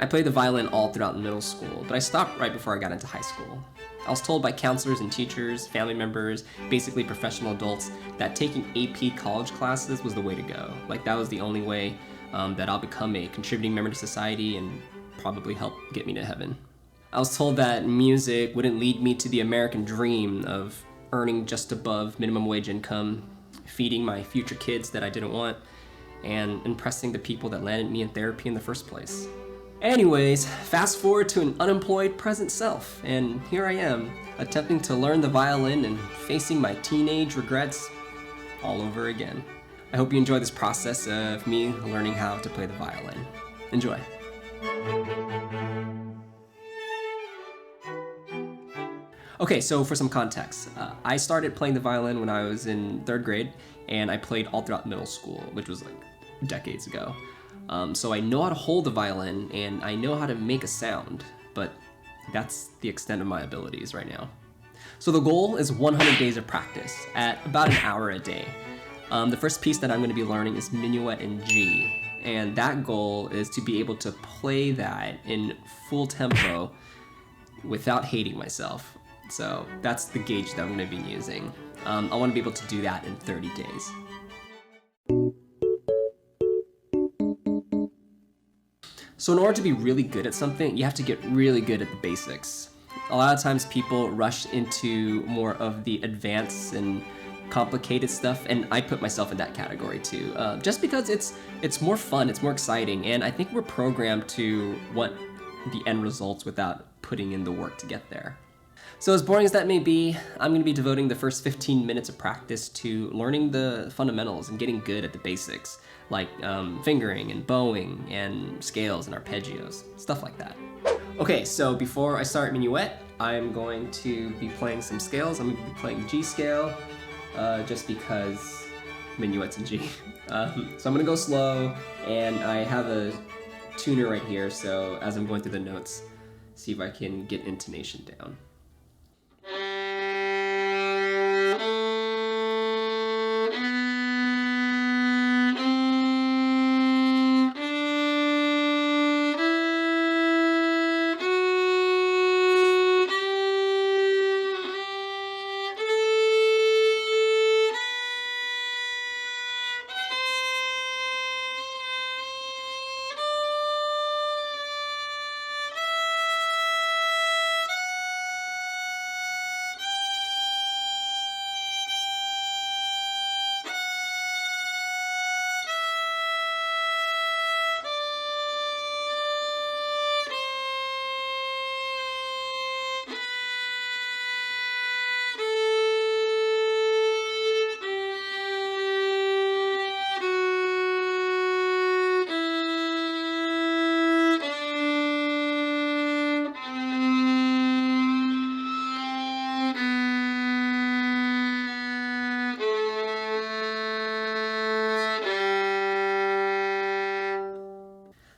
I played the violin all throughout middle school, but I stopped right before I got into high school. I was told by counselors and teachers, family members, basically professional adults, that taking AP college classes was the way to go. Like, that was the only way that I'll become a contributing member to society and probably help get me to heaven. I was told that music wouldn't lead me to the American dream of earning just above minimum wage income, feeding my future kids that I didn't want, and impressing the people that landed me in therapy in the first place. Anyways, fast forward to an unemployed present self, and here I am, attempting to learn the violin and facing my teenage regrets all over again. I hope you enjoy this process of me learning how to play the violin. Enjoy. Okay, so for some context, I started playing the violin when I was in 3rd grade, and I played all throughout middle school, which was like decades ago. So I know how to hold the violin, and I know how to make a sound, but that's the extent of my abilities right now. So the goal is 100 days of practice at about an hour a day. The first piece that I'm going to be learning is Minuet in G, and that goal is to be able to play that in full tempo without hating myself. So that's the gauge that I'm going to be using. I want to be able to do that in 30 days. So in order to be really good at something, you have to get really good at the basics. A lot of times people rush into more of the advanced and complicated stuff, and I put myself in that category too. Just because it's more fun, it's more exciting, and I think we're programmed to want the end results without putting in the work to get there. So as boring as that may be, I'm going to be devoting the first 15 minutes of practice to learning the fundamentals and getting good at the basics, like fingering and bowing and scales and arpeggios, stuff like that. Okay, so before I start Minuet, I'm going to be playing some scales. I'm going to be playing G scale, just because Minuet's in G. So I'm going to go slow, and I have a tuner right here, so as I'm going through the notes, see if I can get intonation down.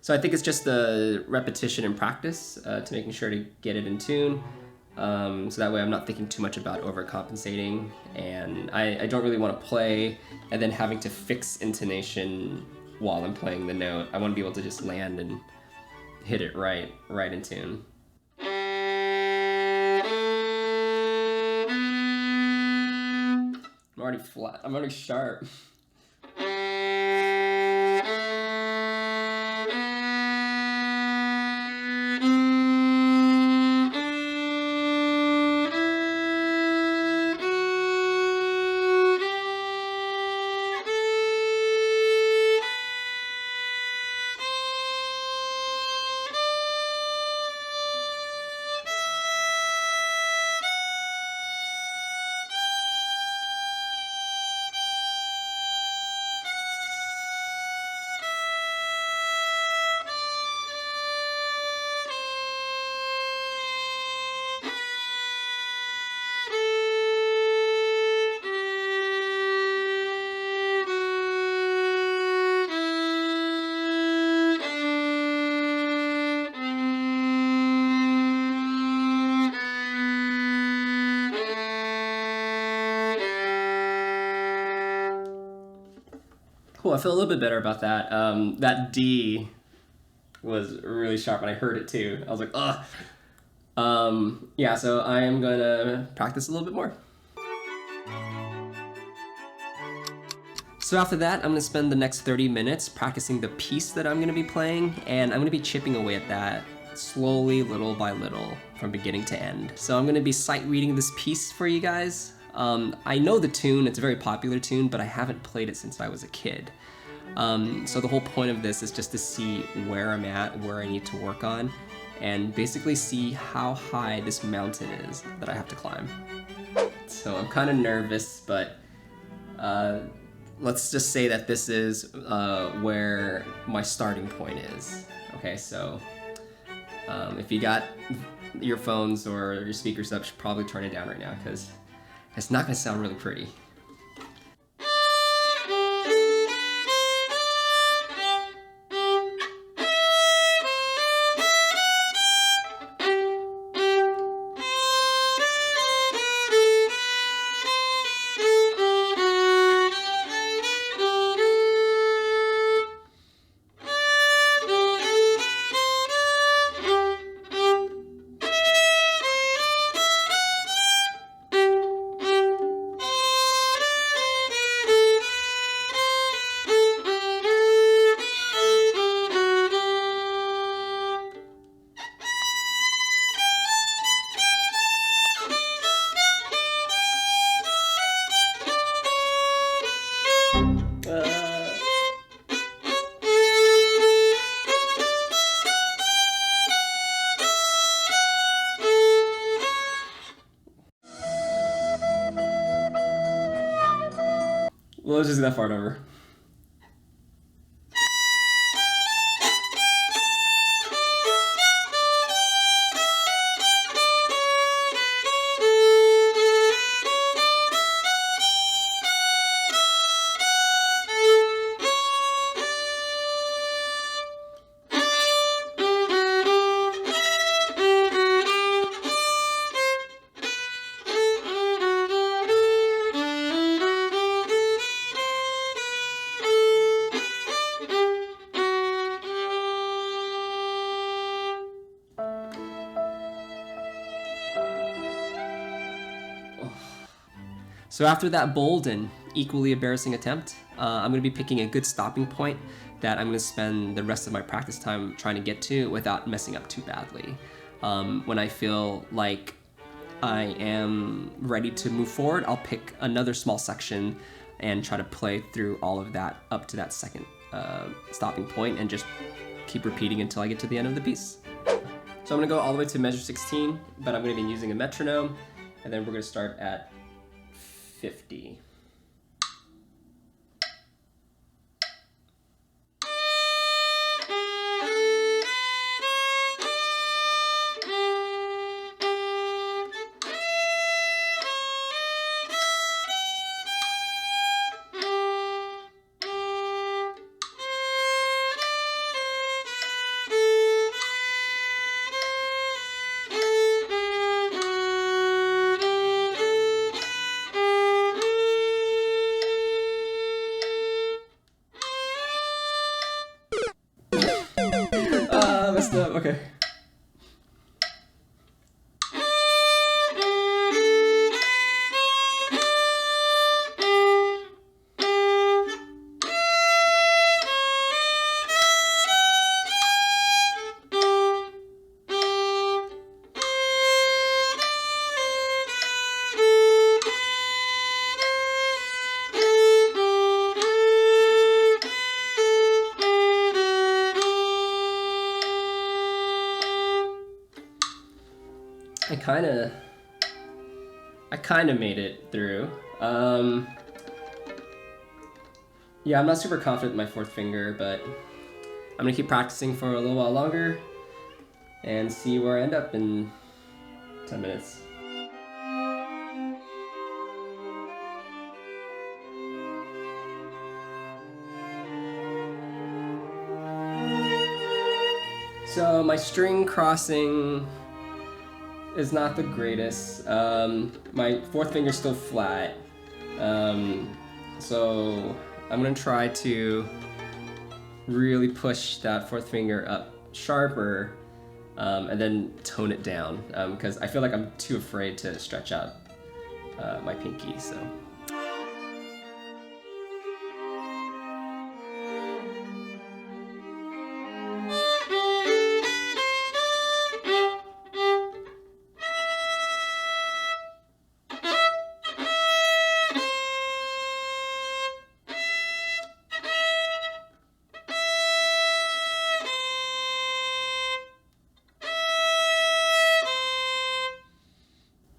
So I think it's just the repetition and practice to making sure to get it in tune. So that way I'm not thinking too much about overcompensating, and I don't really want to play and then having to fix intonation while I'm playing the note. I want to be able to just land and hit it right in tune. I'm already flat. I'm already sharp. Cool, I feel a little bit better about that. That D was really sharp, and I heard it too. I was like, ugh. Yeah, so I am gonna practice a little bit more. So after that, I'm gonna spend the next 30 minutes practicing the piece that I'm gonna be playing, and I'm gonna be chipping away at that slowly, little by little, from beginning to end. So I'm gonna be sight reading this piece for you guys. I know the tune, it's a very popular tune, but I haven't played it since I was a kid. So the whole point of this is just to see where I'm at, where I need to work on, and basically see how high this mountain is that I have to climb. So I'm kind of nervous, but let's just say that this is where my starting point is. Okay, so if you got your phones or your speakers up, you should probably turn it down right now, because it's not gonna sound really pretty. Well, let's just get that part over. So after that bold and equally embarrassing attempt, I'm going to be picking a good stopping point that I'm going to spend the rest of my practice time trying to get to without messing up too badly. When I feel like I am ready to move forward, I'll pick another small section and try to play through all of that up to that second stopping point and just keep repeating until I get to the end of the piece. So I'm going to go all the way to measure 16, but I'm going to be using a metronome, and then we're going to start at 50. Messed up, okay. I kinda made it through. Yeah, I'm not super confident in my fourth finger, but I'm gonna keep practicing for a little while longer and see where I end up in 10 minutes. So my string crossing is not the greatest. My fourth finger's still flat. So I'm gonna try to really push that fourth finger up sharper, and then tone it down, because I feel like I'm too afraid to stretch out my pinky, so.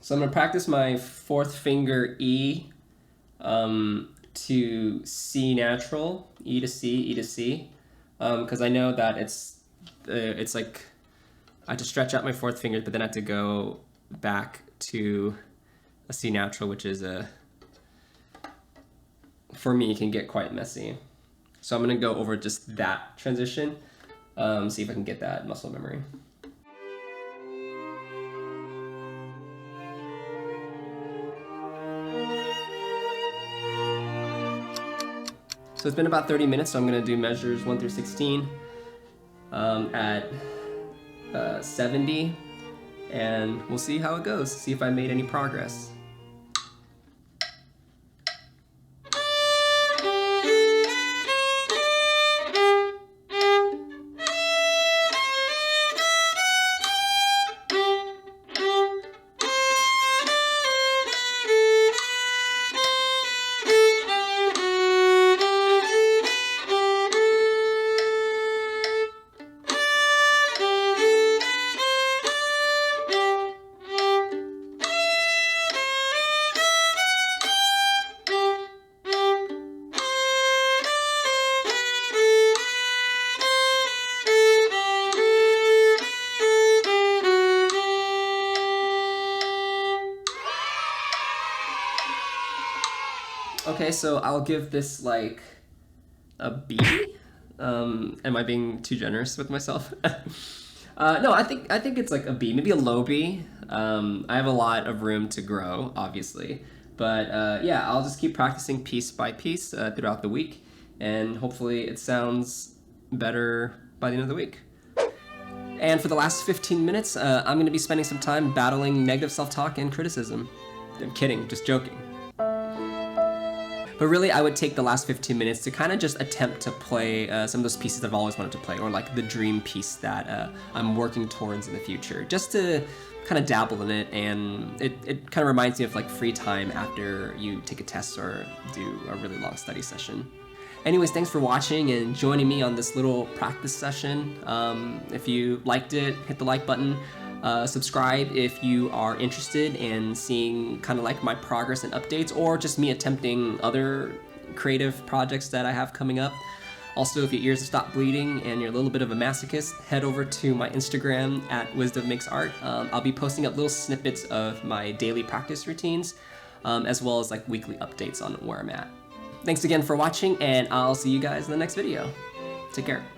So I'm gonna practice my fourth finger E to C natural, E to C, E to C, because I know that it's like I have to stretch out my fourth finger, but then I have to go back to a C natural, which is for me, can get quite messy. So I'm gonna go over just that transition, see if I can get that muscle memory. So it's been about 30 minutes, so I'm gonna do measures 1 through 16 at 70, and we'll see how it goes, see if I made any progress. Okay, so I'll give this like a B. Am I being too generous with myself? No, I think it's like a B, maybe a low B. I have a lot of room to grow, obviously, but yeah, I'll just keep practicing piece by piece throughout the week, and hopefully it sounds better by the end of the week. And for the last 15 minutes, I'm going to be spending some time battling negative self-talk and criticism. I'm kidding, just joking. But really, I would take the last 15 minutes to kind of just attempt to play some of those pieces that I've always wanted to play, or like the dream piece that I'm working towards in the future, just to kind of dabble in it. And it kind of reminds me of like free time after you take a test or do a really long study session. Anyways, thanks for watching and joining me on this little practice session. If you liked it, hit the like button. Subscribe if you are interested in seeing kind of like my progress and updates, or just me attempting other creative projects that I have coming up. Also, if your ears have stopped bleeding and you're a little bit of a masochist, head over to my Instagram at @wisdommakesart. I'll be posting up little snippets of my daily practice routines, as well as like weekly updates on where I'm at. Thanks again for watching, and I'll see you guys in the next video. Take care.